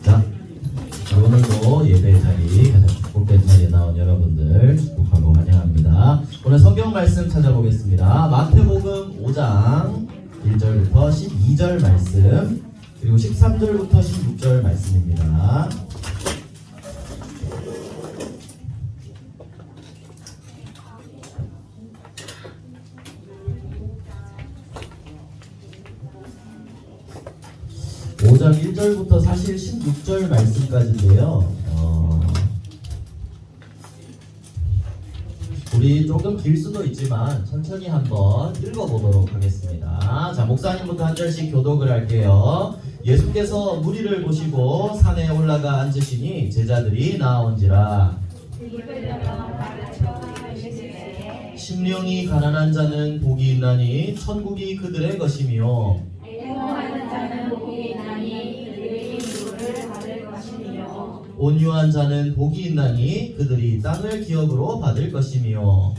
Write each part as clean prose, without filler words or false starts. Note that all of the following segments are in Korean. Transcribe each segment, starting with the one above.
자, 오늘도 예배 자리, 가장 축복된 자리에 나온 여러분들 축복하고 환영합니다. 오늘 성경 말씀 찾아보겠습니다. 마태복음 5장 1절부터 12절 말씀, 그리고 13절부터 16절 말씀입니다. (5장) 1절부터 사실 16절 말씀까지인데요. 우리 조금 길 수도 있지만 천천히 한번 읽어보도록 하겠습니다. 자, 목사님부터 한 절씩 교독을 할게요. 예수께서 무리를 보시고 산에 올라가 앉으시니 제자들이 나온지라. 심령이 가난한 자는 복이 있나니 천국이 그들의 것이며 온유한 자는 복이 있나니 그들이 땅을 기업으로 받을 것이며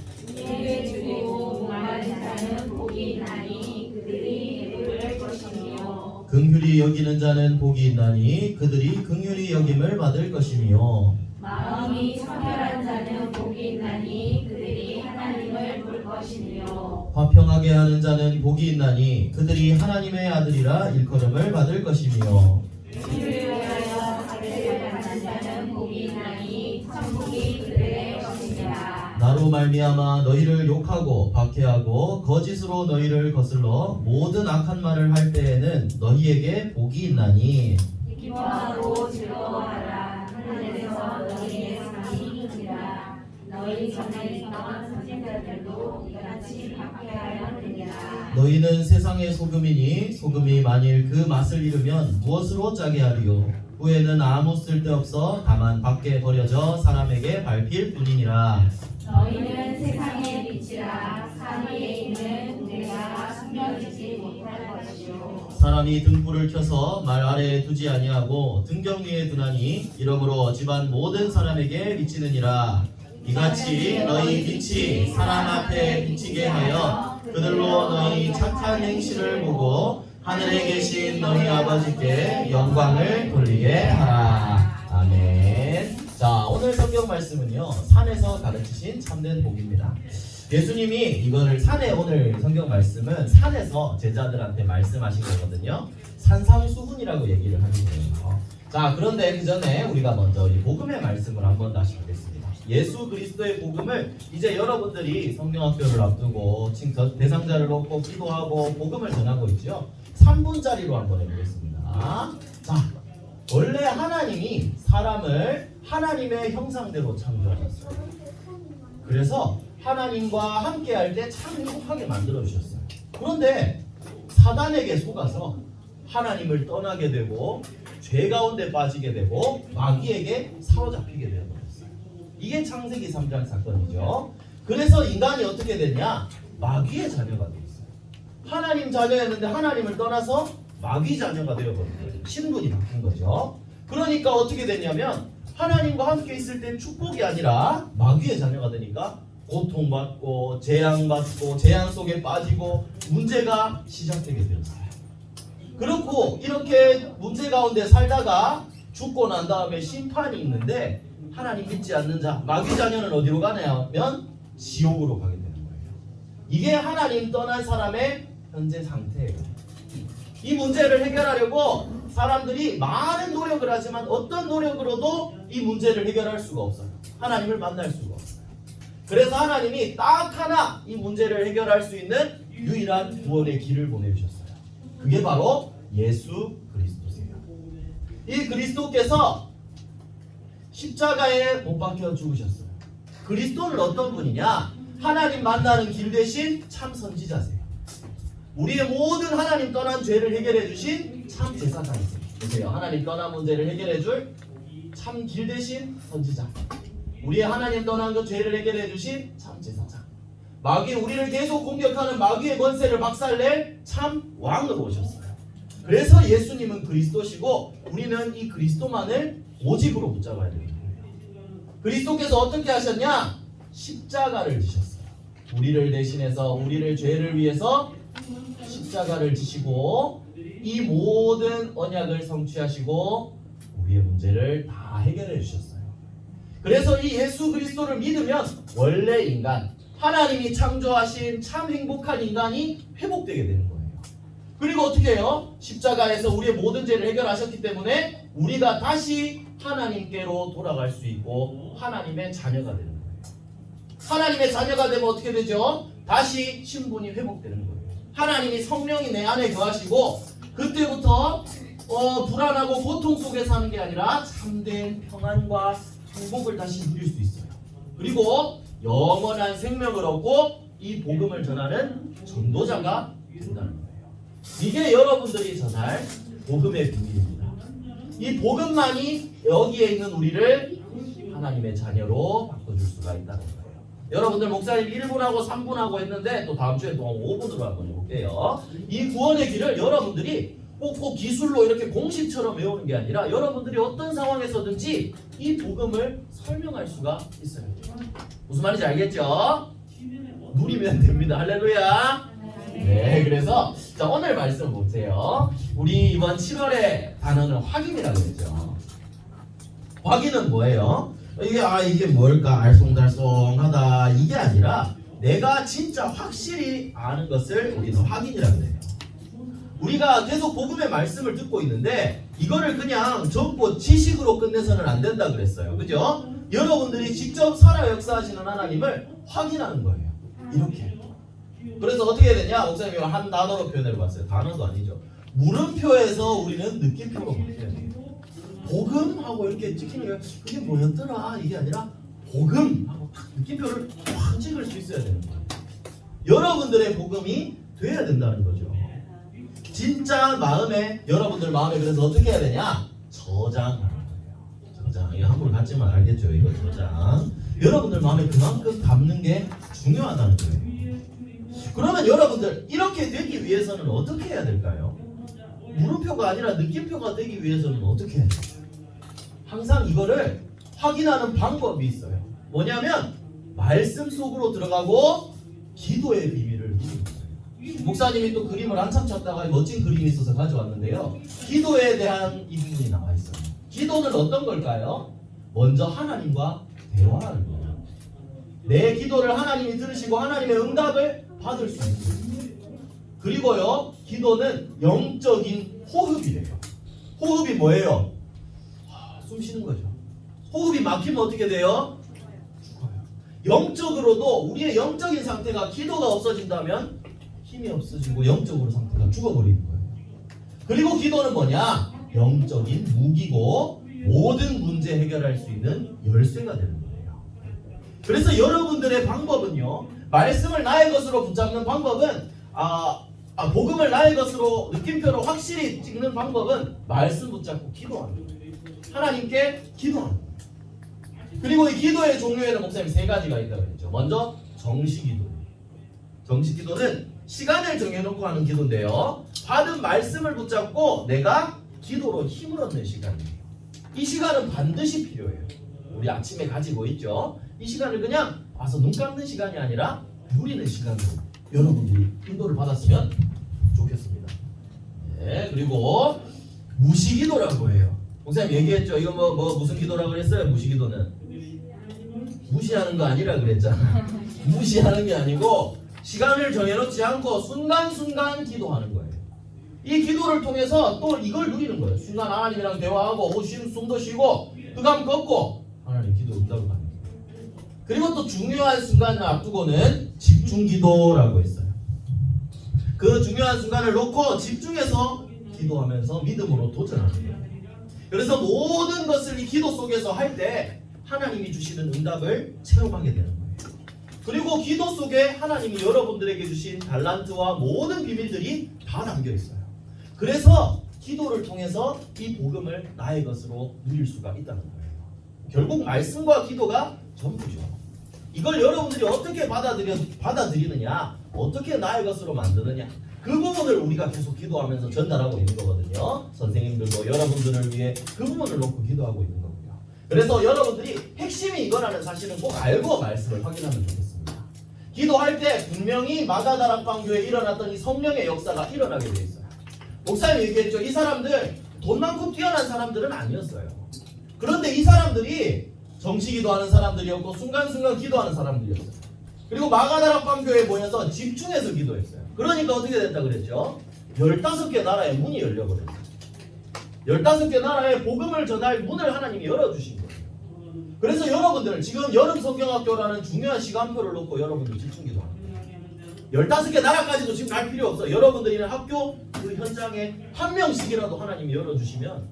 긍휼히 여기는 자는 복이 있나니 그들이 긍휼히 여김을 받을 것이며 마음이 청결한 자는 복이 있나니 그들이 하나님을 볼 것이며 화평하게 하는 자는 복이 있나니 그들이 하나님의 아들이라 일컬음을 받을 것이며 주를 위하여 가르치는 자는 복이 있나니 천국이 그들의 것이니라. 나로 말미암아 너희를 욕하고 박해하고 거짓으로 너희를 거슬러 모든 악한 말을 할 때에는 너희에게 복이 있나니 기뻐하고 즐거워하라. 하늘에서 너희의 상이 크니라. 너희 전에 있던 선지자들도 이같이 박해하였느니라. 너희는 세상의 소금이니 소금이 만일 그 맛을 잃으면 무엇으로 짜게 하리요? 후에는 아무 쓸데없어 다만 밖에 버려져 사람에게 밟힐 뿐이니라. 너희는 세상의 빛이라. 산 위에 있는 내가 숨겨지지 못할 것이요. 사람이 등불을 켜서 말 아래에 두지 아니하고 등경 위에 두나니 이러므로 집안 모든 사람에게 비치느니라. 이같이 너희 빛이 사람 앞에 비치게 하여 그들로 너희 착한 행실을 보고 하늘에 계신 너희 아버지께 영광을 돌리게 하라. 아멘. 자, 오늘 성경 말씀은요, 산에서 가르치신 참된 복입니다. 예수님이 이거를 산에, 오늘 성경 말씀은 산에서 제자들한테 말씀하신 거거든요. 산상수훈이라고 얘기를 하시거든요. 자, 그런데 그 전에 우리가 먼저 이 복음의 말씀을 한번 다시 보겠습니다. 예수 그리스도의 복음을 이제 여러분들이 성경학교를 앞두고 대상자를 놓고 기도하고 복음을 전하고 있죠. 3분짜리로 한번 해보겠습니다. 자, 원래 하나님이 사람을 하나님의 형상대로 창조하셨어요. 그래서 하나님과 함께 할 때 참 행복하게 만들어 주셨어요. 그런데 사단에게 속아서 하나님을 떠나게 되고 죄 가운데 빠지게 되고 마귀에게 사로잡히게 되어버렸어요. 이게 창세기 3장 사건이죠. 그래서 인간이 어떻게 됐냐? 마귀의 자녀가 되었어요. 하나님 자녀였는데 하나님을 떠나서 마귀 자녀가 되어버린 거예요. 신분이 바뀐 거죠. 그러니까 어떻게 됐냐면 하나님과 함께 있을 땐 축복이 아니라 마귀의 자녀가 되니까 고통받고 재앙받고 재앙 속에 빠지고 문제가 시작되게 되었어요. 그렇고 이렇게 문제 가운데 살다가 죽고 난 다음에 심판이 있는데 하나님 믿지 않는 자, 마귀 자녀는 어디로 가냐면 지옥으로 가게 되는 거예요. 이게 하나님 떠난 사람의 현재 상태예요. 이 문제를 해결하려고 사람들이 많은 노력을 하지만 어떤 노력으로도 이 문제를 해결할 수가 없어요. 하나님을 만날 수가 없어요. 그래서 하나님이 딱 하나 이 문제를 해결할 수 있는 유일한 구원의 길을 보내주셨어요. 그게 바로 예수 그리스도세요. 이 그리스도께서 십자가에 못 박혀 죽으셨어요. 그리스도는 어떤 분이냐? 하나님 만나는 길 대신 참 선지자세요. 우리의 모든 하나님 떠난 죄를 해결해 주신 참 제사장이세요. 보세요. 하나님 떠난 문제를 해결해 줄 참 길 대신 선지자. 우리의 하나님 떠난 그 죄를 해결해 주신 참 제사장. 우리를 계속 공격하는 마귀의 권세를 박살낼 참 왕으로 오셨어요. 그래서 예수님은 그리스도시고 우리는 이 그리스도만을 오직으로 붙잡아야 됩니다. 그리스도께서 어떻게 하셨냐? 십자가를 지셨어요. 우리를 대신해서 우리를 죄를 위해서 십자가를 지시고 이 모든 언약을 성취하시고 우리의 문제를 다 해결해 주셨어요. 그래서 이 예수 그리스도를 믿으면 원래 인간, 하나님이 창조하신 참 행복한 인간이 회복되게 되는 거예요. 그리고 어떻게 해요? 십자가에서 우리의 모든 죄를 해결하셨기 때문에 우리가 다시 하나님께로 돌아갈 수 있고 하나님의 자녀가 되는 거예요. 하나님의 자녀가 되면 어떻게 되죠? 다시 신분이 회복되는 거예요. 하나님이 성령이 내 안에 거하시고 그때부터 불안하고 고통 속에 사는 게 아니라 참된 평안과 행복을 다시 누릴 수 있어요. 그리고 영원한 생명을 얻고 이 복음을 전하는 전도자가 된다는 거예요. 이게 여러분들이 전할 복음의 비밀입니다. 이 복음만이 여기에 있는 우리를 하나님의 자녀로 바꿔줄 수가 있다는 거예요. 여러분들 목사님 1분하고 3분하고 했는데 또 다음 주에 또 5분으로 한번 해볼게요. 이 구원의 길을 여러분들이 꼭 기술로 이렇게 공식처럼 외우는 게 아니라 여러분들이 어떤 상황에서든지 이 복음을 설명할 수가 있어요. 무슨 말인지 알겠죠? 누리면 됩니다. 할렐루야. 네, 그래서 자 오늘 말씀 보세요. 우리 이번 7월에 단어는 확인이라고 했죠. 확인은 뭐예요? 이게 뭘까 알쏭달쏭하다 이게 아니라 내가 진짜 확실히 아는 것을 우리는 확인이라고 해요. 우리가 계속 복음의 말씀을 듣고 있는데 이거를 그냥 전부 지식으로 끝내서는 안 된다 그랬어요. 그죠? 여러분들이 직접 살아 역사하시는 하나님을 확인하는 거예요. 이렇게. 그래서 어떻게 해야 되냐? 목사님이 한 단어로 표현해 봤어요. 단어도 아니죠. 물음표에서 우리는 느낌표로 바뀌어야 돼요. 복음하고 이렇게 찍히는 게 그게 뭐였더라? 이게 아니라 복음하고 딱 느낌표를 확 찍을 수 있어야 되는 거예요. 여러분들의 복음이 돼야 된다는 거죠. 진짜 마음에 여러분들 마음에 그래서 어떻게 해야 되냐? 저장하는 거예요. 저장. 이거 한국어 같지만 알겠죠? 이거 저장. 여러분들 마음에 그만큼 담는 게 중요하다는 거예요. 그러면 여러분들 이렇게 되기 위해서는 어떻게 해야 될까요? 물음표가 아니라 느낌표가 되기 위해서는 어떻게 해야 돼요? 항상 이거를 확인하는 방법이 있어요. 뭐냐면 말씀 속으로 들어가고 기도의 비밀을 누리는 거예요. 목사님이 또 그림을 한참 찾다가 멋진 그림이 있어서 가져왔는데요. 기도에 대한 이 부분이 나와 있어요. 기도는 어떤 걸까요? 먼저 하나님과 대화하는 거예요. 내 기도를 하나님이 들으시고 하나님의 응답을 받을 수 있는 거예요. 그리고요, 기도는 영적인 호흡이래요. 호흡이 뭐예요? 숨 쉬는 거죠. 호흡이 막히면 어떻게 돼요? 죽어요. 영적으로도 우리의 영적인 상태가 기도가 없어진다면 힘이 없어지고 영적으로 상태가 죽어버리는 거예요. 그리고 기도는 뭐냐? 영적인 무기고 모든 문제 해결할 수 있는 열쇠가 되는 거예요. 그래서 여러분들의 방법은요, 말씀을 나의 것으로 붙잡는 방법은 복음을 나의 것으로 느낌표로 확실히 찍는 방법은 말씀 붙잡고 기도하는 거예요. 하나님께 기도하는 거예요. 그리고 이 기도의 종류에는 목사님 3가지가 있다고 했죠. 먼저 정시기도. 정시기도는 시간을 정해놓고 하는 기도인데요. 받은 말씀을 붙잡고 내가 기도로 힘을 얻는 시간이에요. 이 시간은 반드시 필요해요. 우리 아침에 가지고 있죠. 이 시간을 그냥 와서 눈 감는 시간이 아니라 누리는 시간으로 여러분들이 인도를 받았으면 좋겠습니다. 네, 그리고 무시기도라고 해요. 목사님 얘기했죠. 이거 뭐 무슨 기도라고 그랬어요? 무시기도는 무시하는 거 아니라 그랬잖아. 무시하는 게 아니고 시간을 정해놓지 않고 순간순간 기도하는 거예요. 이 기도를 통해서 또 이걸 누리는 거예요. 순간 하나님이랑 대화하고 숨도 쉬고 흑암 걷고 하나님 기도 응답을 받는 거예요. 그리고 또 중요한 순간을 앞두고는 집중기도라고 했어요. 그 중요한 순간을 놓고 집중해서 기도하면서 믿음으로 도전하는 거예요. 그래서 모든 것을 이 기도 속에서 할 때 하나님이 주시는 응답을 체험하게 되는 거예요. 그리고 기도 속에 하나님이 여러분들에게 주신 달란트와 모든 비밀들이 다 담겨 있어요. 그래서 기도를 통해서 이 복음을 나의 것으로 누릴 수가 있다는 거예요. 결국 말씀과 기도가 전부죠. 이걸 여러분들이 어떻게 받아들이느냐, 어떻게 나의 것으로 만드느냐, 그 부분을 우리가 계속 기도하면서 전달하고 있는 거거든요. 선생님들도 여러분들을 위해 그 부분을 놓고 기도하고 있는 거고요. 그래서 여러분들이 핵심이 이거라는 사실은 꼭 알고 말씀을 확인하면 되겠습니다. 기도할 때 분명히 마가다락방 교회에 일어났던 이 성령의 역사가 일어나게 돼 있어요. 목사님 얘기했죠. 이 사람들 돈 많고 뛰어난 사람들은 아니었어요. 그런데 이 사람들이 정시기도 하는 사람들이었고 순간순간 기도하는 사람들이었어요. 그리고 마가다락방 교회에 모여서 집중해서 기도했어요. 그러니까 어떻게 됐다 그랬죠? 15개 나라의 문이 열려버렸어요. 15개 나라의 복음을 전할 문을 하나님이 열어주신 거예요. 그래서 여러분들 지금 여름 성경학교라는 중요한 시간표를 놓고 여러분들 집중기도 합니다. 15개 나라까지도 지금 갈 필요 없어요. 여러분들이 있는 학교 그 현장에 한 명씩이라도 하나님이 열어주시면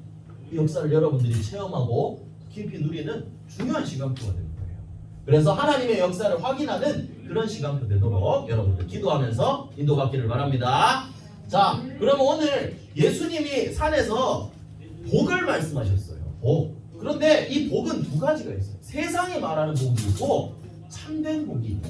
이 역사를 여러분들이 체험하고 깊이 누리는 중요한 시간표가 되는 거예요. 그래서 하나님의 역사를 확인하는 그런 시간표 되도록 여러분들 기도하면서 인도받기를 바랍니다. 자, 그러면 오늘 예수님이 산에서 복을 말씀하셨어요. 복. 그런데 이 복은 두 가지가 있어요. 세상이 말하는 복이 있고 참된 복이 있다.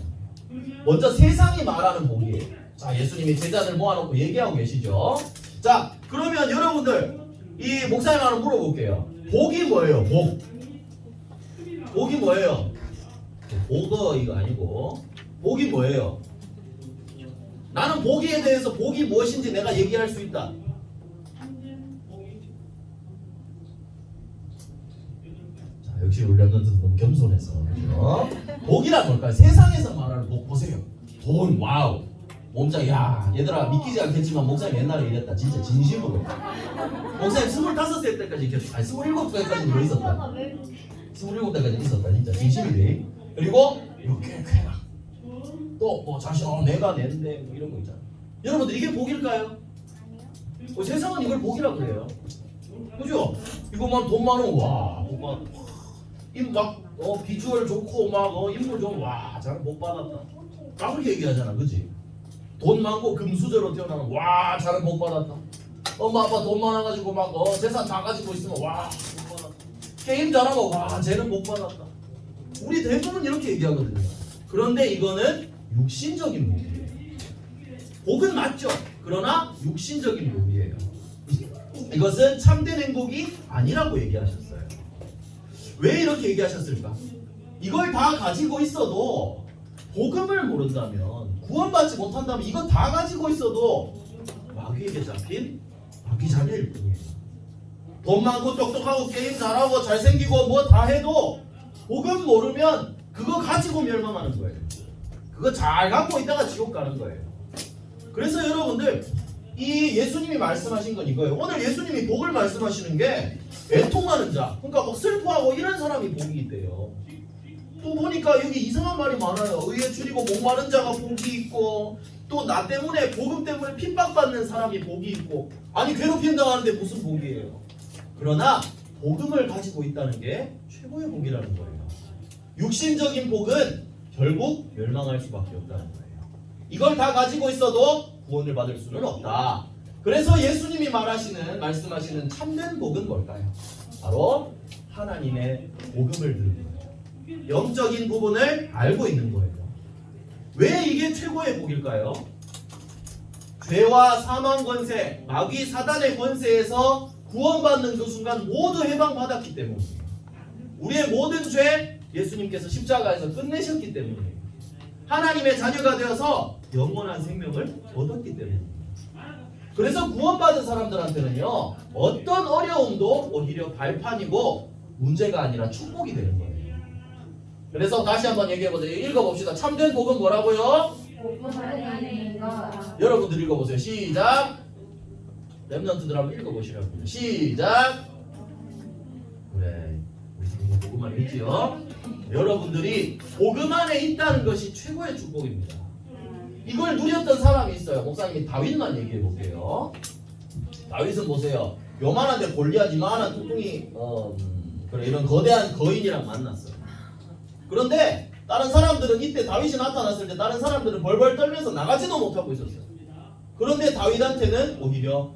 먼저 세상이 말하는 복이에요. 자, 예수님이 제자들 모아놓고 얘기하고 계시죠. 자, 그러면 여러분들 이 목사님 하나 물어볼게요. 복이 뭐예요? 복. 복이 뭐예요? 복어 이거 아니고 복이 뭐예요? 나는 복에 대해서 복이 무엇인지 내가 얘기할 수 있다. 자, 역시 우리 랩런트도 너무 겸손해서 복이란 뭘까요? 세상에서 말하는 복 보세요. 돈, 와우. 몸짱, 야, 얘들아 믿기지 않겠지만 목사님 옛날에 이랬다. 진짜 진심으로. 목사님 25살 때까지 이렇게, 아니 27살까지 뭐 있었다. 27살까지 있었다. 진짜 진심이래. 그리고 이렇게 쾌락. 또 뭐 자신, 내가 낸데 뭐 이런 거 있잖아. 여러분들 이게 복일까요? 세상은 이걸 복이라고 그래요. 그죠? 이거만 돈 많은 와, 복 받았다. 막 비주얼 좋고 막 인물 좋은 와, 잘 복 받았다. 다 그렇게 얘기하잖아, 그지? 돈 많고 금수저로 태어나는 와, 잘은 복 받았다. 엄마 아빠 돈 많아가지고 막 재산 다 가지고 있으면 와, 복 받았다. 게임 잘하고 와, 쟤는 복 받았다. 우리 대부분 이렇게 얘기하거든요. 그런데 이거는 육신적인 복이에요. 복은 맞죠. 그러나 육신적인 복이에요. 이것은 참된 행복이 아니라고 얘기하셨어요. 왜 이렇게 얘기하셨을까? 이걸 다 가지고 있어도 복음을 모른다면, 구원받지 못한다면 이거 다 가지고 있어도 마귀에게 잡힌 마귀 자녀일 뿐이에요. 돈 많고 똑똑하고 게임 잘하고 잘생기고 뭐 다 해도 복음 모르면 그거 가지고 멸망하는 거예요. 그거 잘 갖고 있다가 지옥 가는 거예요. 그래서 여러분들 이 예수님이 말씀하신 건 이거예요. 오늘 예수님이 복을 말씀하시는 게 애통하는 자, 그러니까 막 슬퍼하고 이런 사람이 복이 있대요. 또 보니까 여기 이상한 말이 많아요. 의에 줄이고 목마른 자가 복이 있고, 또 나 때문에 복음 때문에 핍박받는 사람이 복이 있고, 아니 괴롭힘 당하는데 무슨 복이에요? 그러나 복음을 가지고 있다는 게 최고의 복이라는 거예요. 육신적인 복은 결국 멸망할 수밖에 없다는 거예요. 이걸 다 가지고 있어도 구원을 받을 수는 없다. 그래서 예수님이 말씀하시는 참된 복은 뭘까요? 바로 하나님의 복음을 듣는 거예요. 영적인 부분을 알고 있는 거예요. 왜 이게 최고의 복일까요? 죄와 사망 권세, 마귀 사단의 권세에서 구원받는 그 순간 모두 해방받았기 때문이에요. 우리의 모든 죄 예수님께서 십자가에서 끝내셨기 때문이에요. 하나님의 자녀가 되어서 영원한 생명을 얻었기 때문입니다. 그래서 구원받은 사람들한테는요, 어떤 어려움도 오히려 발판이고 문제가 아니라 축복이 되는 거예요. 그래서 다시 한번 얘기해보세요. 읽어봅시다. 참된 복은 뭐라고요? 여러분들 읽어보세요. 시작. 랩런트들 한번 읽어보시라고요. 시작. 그래, 우리 지금 복음 안에 있지요? 여러분들이 복음 안에 있다는 것이 최고의 축복입니다. 이걸 누렸던 사람이 있어요. 목사님이 다윗만 얘기해 볼게요. 다윗은 보세요. 요만한데 골리앗 이만한 뚱뚱이 그래, 이런 거대한 거인이랑 만났어요. 그런데 다른 사람들은 이때 다윗이 나타났을 때 다른 사람들은 벌벌 떨면서 나가지도 못하고 있었어요. 그런데 다윗한테는 오히려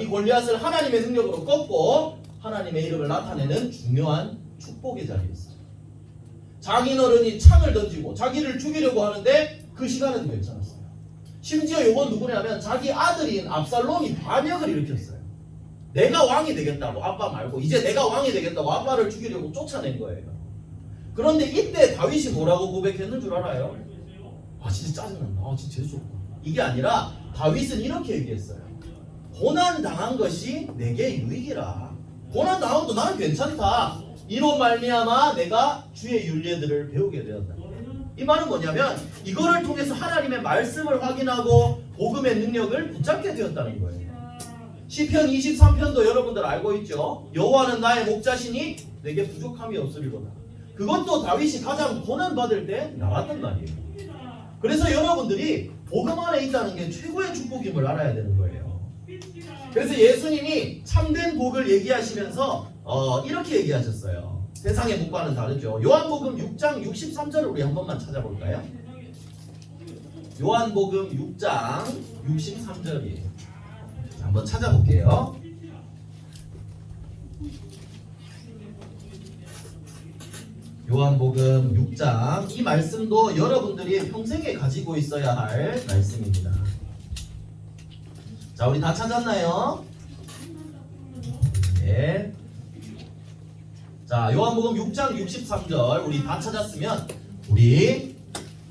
이 골리앗을 하나님의 능력으로 꺾고 하나님의 이름을 나타내는 중요한 축복의 자리에 있어요. 장인어른이 창을 던지고 자기를 죽이려고 하는데 그 시간에도 괜찮았어요. 심지어 요건 누구냐면 자기 아들인 압살롬이 반역을 일으켰어요. 내가 왕이 되겠다고, 아빠 말고 이제 내가 왕이 되겠다고 아빠를 죽이려고 쫓아낸 거예요. 그런데 이때 다윗이 뭐라고 고백했는 줄 알아요? 아 진짜 짜증난다. 아 진짜 재수없다. 이게 아니라 다윗은 이렇게 얘기했어요. 고난 당한 것이 내게 유익이라. 고난 당하고도 나는 괜찮다. 이로 말미암아 내가 주의 윤례들을 배우게 되었다. 이 말은 뭐냐면 이거를 통해서 하나님의 말씀을 확인하고 복음의 능력을 붙잡게 되었다는 거예요. 시편 23편도 여러분들 알고 있죠? 여호와는 나의 목자시니 내게 부족함이 없으리로다. 그것도 다윗이 가장 고난받을 때 나왔단 말이에요. 그래서 여러분들이 복음 안에 있다는 게 최고의 축복임을 알아야 되는 거예요. 그래서 예수님이 참된 복을 얘기하시면서 이렇게 얘기하셨어요. 세상의 복과는 다르죠. 요한복음 6장 63절을 우리 한 번만 찾아볼까요? 요한복음 6장 63절이에요. 한번 찾아볼게요. 요한복음 6장, 이 말씀도 여러분들이 평생에 가지고 있어야 할 말씀입니다. 자, 우리 다 찾았나요? 네. 자, 요한복음 6장 63절 우리 다 찾았으면 우리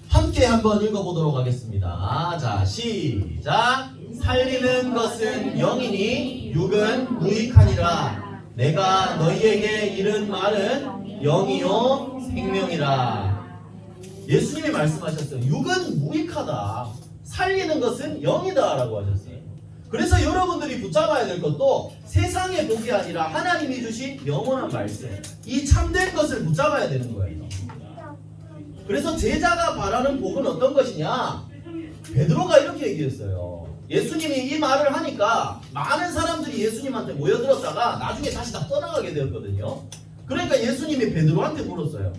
함께 한번 읽어보도록 하겠습니다. 자, 시작. 살리는 것은 영이니 육은 무익하니라. 내가 너희에게 이른 말은 영이요 생명이라. 예수님이 말씀하셨어요. 육은 무익하다. 살리는 것은 영이다 라고 하셨어요. 그래서 여러분들이 붙잡아야 될 것도 세상의 복이 아니라 하나님이 주신 영원한 말씀, 이 참된 것을 붙잡아야 되는 거예요. 그래서 제자가 바라는 복은 어떤 것이냐? 베드로가 이렇게 얘기했어요. 예수님이 이 말을 하니까 많은 사람들이 예수님한테 모여들었다가 나중에 다시 다 떠나가게 되었거든요. 그러니까 예수님이 베드로한테 물었어요.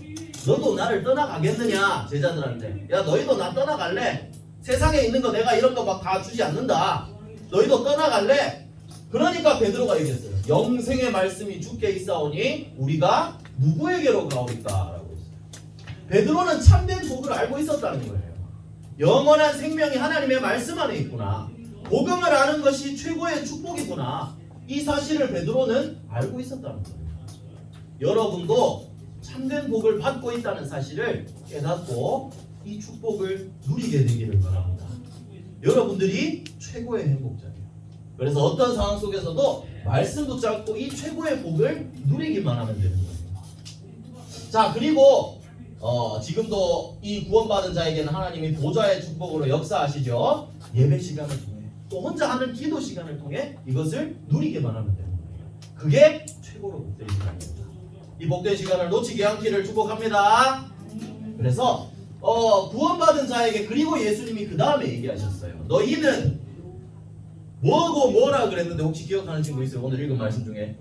너도 나를 떠나가겠느냐? 제자들한테. 야, 너희도 나 떠나갈래? 세상에 있는 거 내가 이런 거 막 다 주지 않는다. 너희도 떠나갈래? 그러니까 베드로가 얘기했어요. 영생의 말씀이 주께 있사오니 우리가 누구에게로 가오리까? 라고 했어요. 베드로는 참된 복을 알고 있었다는 거예요. 영원한 생명이 하나님의 말씀 안에 있구나. 복음을 아는 것이 최고의 축복이구나. 이 사실을 베드로는 알고 있었다는 거예요. 여러분도 참된 복을 받고 있다는 사실을 깨닫고 이 축복을 누리게 되기를 바랍니다. 여러분들이 최고의 행복자예요. 그래서 어떤 상황 속에서도 말씀 붙잡고 이 최고의 복을 누리기만 하면 되는 거예요. 자, 그리고 지금도 이 구원받은 자에게는 하나님이 보좌의 축복으로 역사하시죠. 예배 시간을 통해 또 혼자 하는 기도 시간을 통해 이것을 누리기만 하면 되는 거예요. 그게 최고로 복된 시간입니다. 이 복된 시간을 놓치지 않기를 축복합니다. 그래서 구원받은 자에게, 그리고 예수님이 그 다음에 얘기하셨어요. 너희는 뭐고 뭐라 그랬는데 혹시 기억하는 친구 있어요? 오늘 읽은 말씀 중에.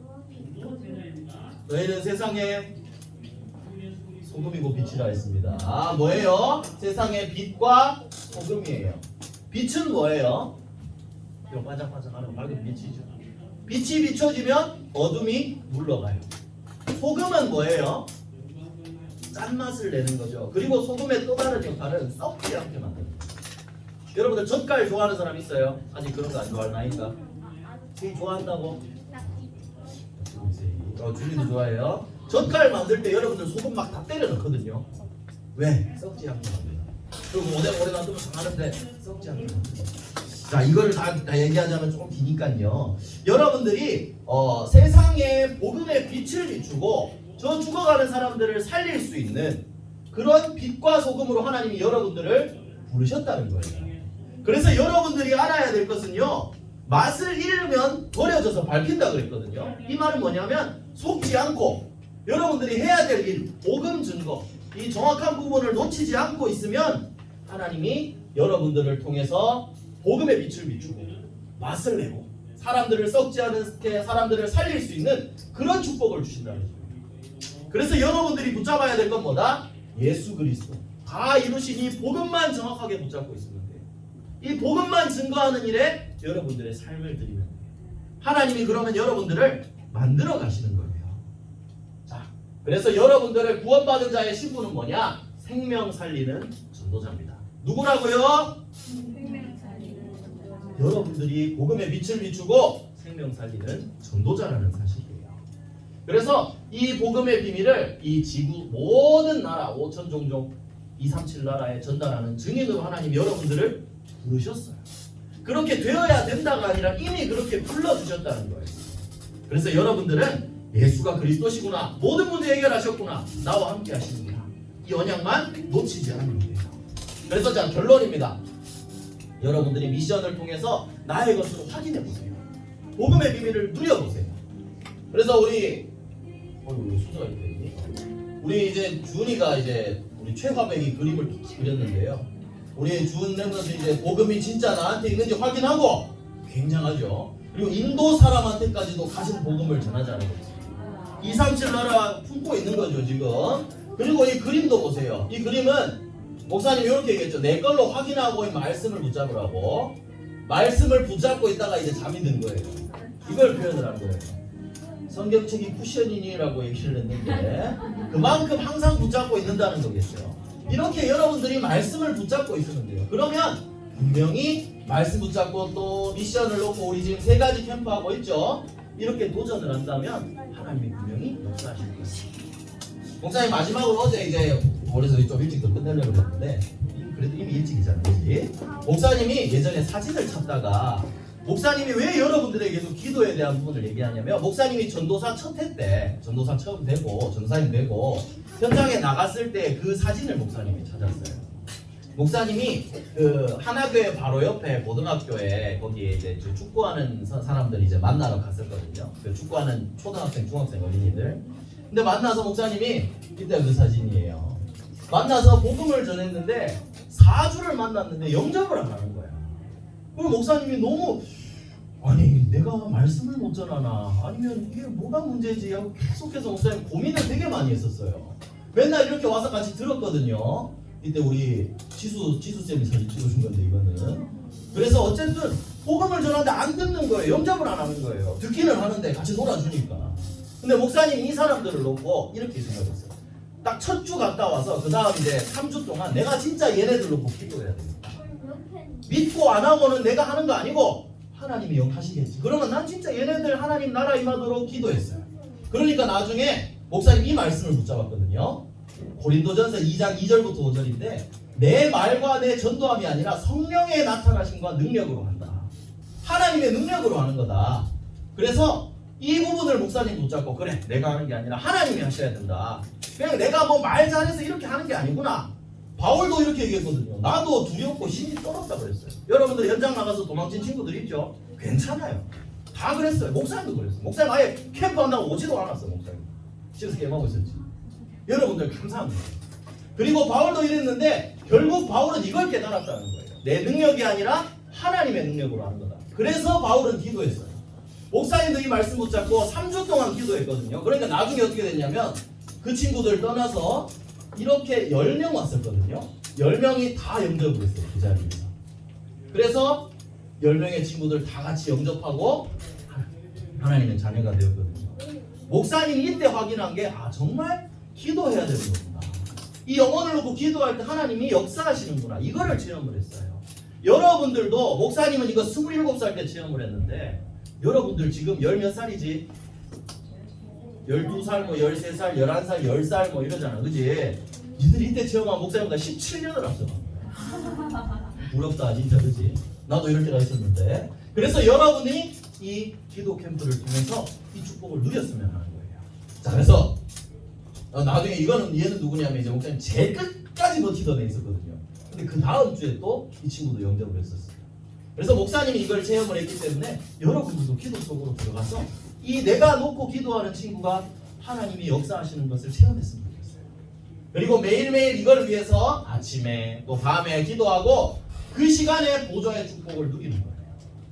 너희는 세상에 소금이고 빛이라 했습니다. 뭐예요? 세상의 빛과 소금이에요. 빛은 뭐예요? 이거 반짝반짝하는 밝은 빛이죠. 빛이 비춰지면 어둠이 물러가요. 소금은 뭐예요? 짠맛을 내는 거죠. 그리고 소금의 또 다른 역할은 썩지 않게 만드는 거예요. 여러분들 젓갈 좋아하는 사람 있어요? 아직 그런 거 안 좋아할 나이니까. 되게 좋아한다고? 줄리도 좋아해요. 젓갈 만들 때 여러분들 소금 막 다 때려 넣거든요. 왜? 썩지 않게 만든다. 그리고 오래 놔두면 상하는데 썩지 않게 만든다. 자, 이거를 다 얘기하자면 조금 기니까요. 여러분들이 세상에 복음의 빛을 비추고 저 죽어가는 사람들을 살릴 수 있는 그런 빛과 소금으로 하나님이 여러분들을 부르셨다는 거예요. 그래서 여러분들이 알아야 될 것은요, 맛을 잃으면 버려져서 밟힌다 그랬거든요. 이 말은 뭐냐면 속지 않고 여러분들이 해야 될 일, 복음 증거, 이 정확한 부분을 놓치지 않고 있으면 하나님이 여러분들을 통해서 복음의 빛을 비추고 맛을 내고 사람들을 썩지 않게 사람들을 살릴 수 있는 그런 축복을 주신다는 거예요. 그래서 여러분들이 붙잡아야 될 건 뭐다? 예수 그리스도. 다 이루신 이 복음만 정확하게 붙잡고 있으면 돼요. 이 복음만 증거하는 일에 여러분들의 삶을 드리면 돼요. 하나님이 그러면 여러분들을 만들어 가시는 거예요. 자, 그래서 여러분들을 구원받은 자의 신분은 뭐냐? 생명 살리는 전도자입니다. 누구라고요? 여러분들이 복음의 빛을 비추고 생명 살리는 전도자라는 사실이에요. 그래서 이 복음의 비밀을 이 지구 모든 나라 5천 종족 237 나라에 전달하는 증인으로 하나님 여러분들을 부르셨어요. 그렇게 되어야 된다가 아니라 이미 그렇게 불러주셨다는 거예요. 그래서 여러분들은 예수가 그리스도시구나, 모든 문제 해결하셨구나, 나와 함께 하시는구나, 이 언약만 놓치지 않으면 돼요. 그래서 자, 결론입니다. 여러분들이 미션을 통해서 나의 것으로 확인해 보세요. 복음의 비밀을 누려보세요. 그래서 우리 순서가 이렇게 있니? 우리 이제 준이가 이제 우리 최화백이 그림을 그렸는데요. 우리 준 랩런트 이제 복음이 진짜 나한테 있는지 확인하고, 굉장하죠. 그리고 인도 사람한테까지도 가신 복음을 전하자는 거죠. 237 나라 품고 있는 거죠 지금. 그리고 이 그림도 보세요. 이 그림은 목사님이 이렇게 얘기했죠. 내 걸로 확인하고 이 말씀을 붙잡으라고. 말씀을 붙잡고 있다가 이제 잠이 든 거예요. 이걸 표현을 한 거예요. 성경책이 쿠션이니라고 얘기를 했는데 그만큼 항상 붙잡고 있는다는 거겠죠. 이렇게 여러분들이 말씀을 붙잡고 있으면 돼요. 그러면 분명히 말씀 붙잡고 또 미션을 놓고 우리 지금 3가지 캠프하고 있죠. 이렇게 도전을 한다면 하나님이 분명히 역사하실 거예요. 목사님 마지막으로 어제 이제 그래서 좀 일찍 더 끝내려고 했는데 그래도 이미 일찍이잖아요, 그지? 목사님이 예전에 사진을 찾다가 목사님이 왜 여러분들에게도 기도에 대한 부분을 얘기하냐면 목사님이 전도사 첫 해 때 전도사 처음 되고 전사님 되고 현장에 나갔을 때 그 사진을 목사님이 찾았어요. 목사님이 그 하나교회 바로 옆에 고등학교에 거기에 이제 축구하는 사람들이 이제 만나러 갔었거든요. 그 축구하는 초등학생, 중학생 어린이들. 근데 만나서 목사님이 이때 그 사진이에요. 만나서 복음을 전했는데 4주를 만났는데 영접을 안 하는 거야. 그럼 목사님이 너무 아니 내가 말씀을 못 전하나 아니면 이게 뭐가 문제지 하고 계속해서 목사님 고민을 되게 많이 했었어요. 맨날 이렇게 와서 같이 들었거든요. 이때 우리 지수쌤이 사진 찍어준 건데 이거는. 그래서 어쨌든 복음을 전하는데 안 듣는 거예요. 영접을 안 하는 거예요. 듣기는 하는데 같이 놀아주니까. 근데 목사님이 이 사람들을 놓고 이렇게 생각했어요. 딱 첫 주 갔다 와서 그 다음 이제 3주 동안 내가 진짜 얘네들 놓고 기도해야 됩니다. 믿고 안 하고는 내가 하는 거 아니고 하나님이 영하시겠지. 그러면 난 진짜 얘네들 하나님 나라 임하도록 기도했어요. 그러니까 나중에 목사님 이 말씀을 붙잡았거든요. 고린도전서 2장 2절부터 5절인데 내 말과 내 전도함이 아니라 성령의 나타나심과 능력으로 한다. 하나님의 능력으로 하는 거다. 그래서 이 부분을 목사님 붙잡고 그래 내가 하는 게 아니라 하나님이 하셔야 된다. 그냥 내가 뭐 말 잘해서 이렇게 하는 게 아니구나. 바울도 이렇게 얘기했거든요. 나도 두렵고 힘이 떨었다 그랬어요. 여러분들 현장 나가서 도망친 친구들 있죠? 괜찮아요. 다 그랬어요. 목사님도 그랬어요. 목사님 아예 캠프 한다고 오지도 않았어요. 목사님 집에서 게임하고 있었지. 여러분들 감사합니다. 그리고 바울도 이랬는데 결국 바울은 이걸 깨달았다는 거예요. 내 능력이 아니라 하나님의 능력으로 하는 거다. 그래서 바울은 기도했어요. 목사님도 이 말씀 붙잡고 3주 동안 기도했거든요. 그러니까 나중에 어떻게 됐냐면 그 친구들 떠나서 이렇게 10명 왔었거든요. 10명이 다 영접을 했어요. 그 자리에서. 그래서 10명의 친구들 다 같이 영접하고 하나님의 자녀가 되었거든요. 목사님이 이때 확인한 게 정말 기도해야 되는 거구나. 이 영혼을 놓고 기도할 때 하나님이 역사하시는구나. 이거를 체험을 했어요. 여러분들도 목사님은 이거 27살 때 체험을 했는데 여러분들 지금 몇 살이지? 12살, 뭐 13살, 11살, 10살 뭐 이러잖아. 그지? 니들이 이때 체험한 목사님보다 17년을 앞서 간 거야. 부럽다 진짜. 그지? 나도 이럴 때가 있었는데. 그래서 여러분이 이 기도 캠프를 통해서 이 축복을 누렸으면 하는 거예요. 자, 그래서 나중에 이거는 얘는 누구냐면 이제 목사님 제일 끝까지 버티던 애 있었거든요. 근데 그 다음 주에 또 이 친구도 영접을 했었어요. 그래서 목사님이 이걸 체험을 했기 때문에 여러분들도 기도 속으로 들어가서 이 내가 놓고 기도하는 친구가 하나님이 역사하시는 것을 체험했으면 좋겠어요. 그리고 매일매일 이걸 위해서 아침에 또 밤에 기도하고 그 시간에 보좌의 축복을 누리는 거예요.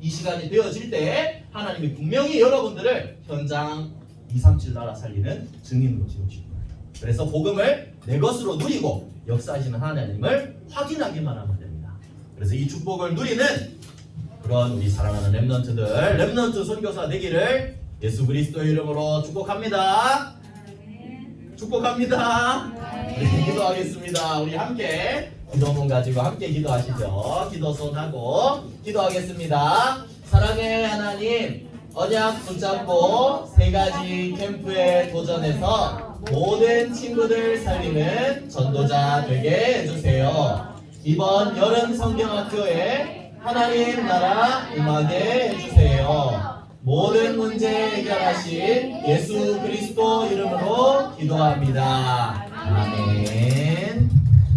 이 시간이 되어질 때 하나님이 분명히 여러분들을 현장 237 나라 살리는 증인으로 세우실 거예요. 그래서 복음을 내 것으로 누리고 역사하시는 하나님을 확인하기만 하면 됩니다. 그래서 이 축복을 누리는 그런 우리 사랑하는 랩런트들, 랩런트 선교사 되기를 예수 그리스도의 이름으로 축복합니다. 축복합니다. 네, 기도하겠습니다. 우리 함께 기도문 가지고 함께 기도하시죠. 기도손 하고 기도하겠습니다. 사랑의 하나님, 언약 붙잡고 3가지 캠프에 도전해서 모든 친구들 살리는 전도자 되게 해주세요. 이번 여름 성경학교에 하나님 나라 임하게 해주세요. 모든 문제 해결하신 예수 그리스도 이름으로 기도합니다. 아멘.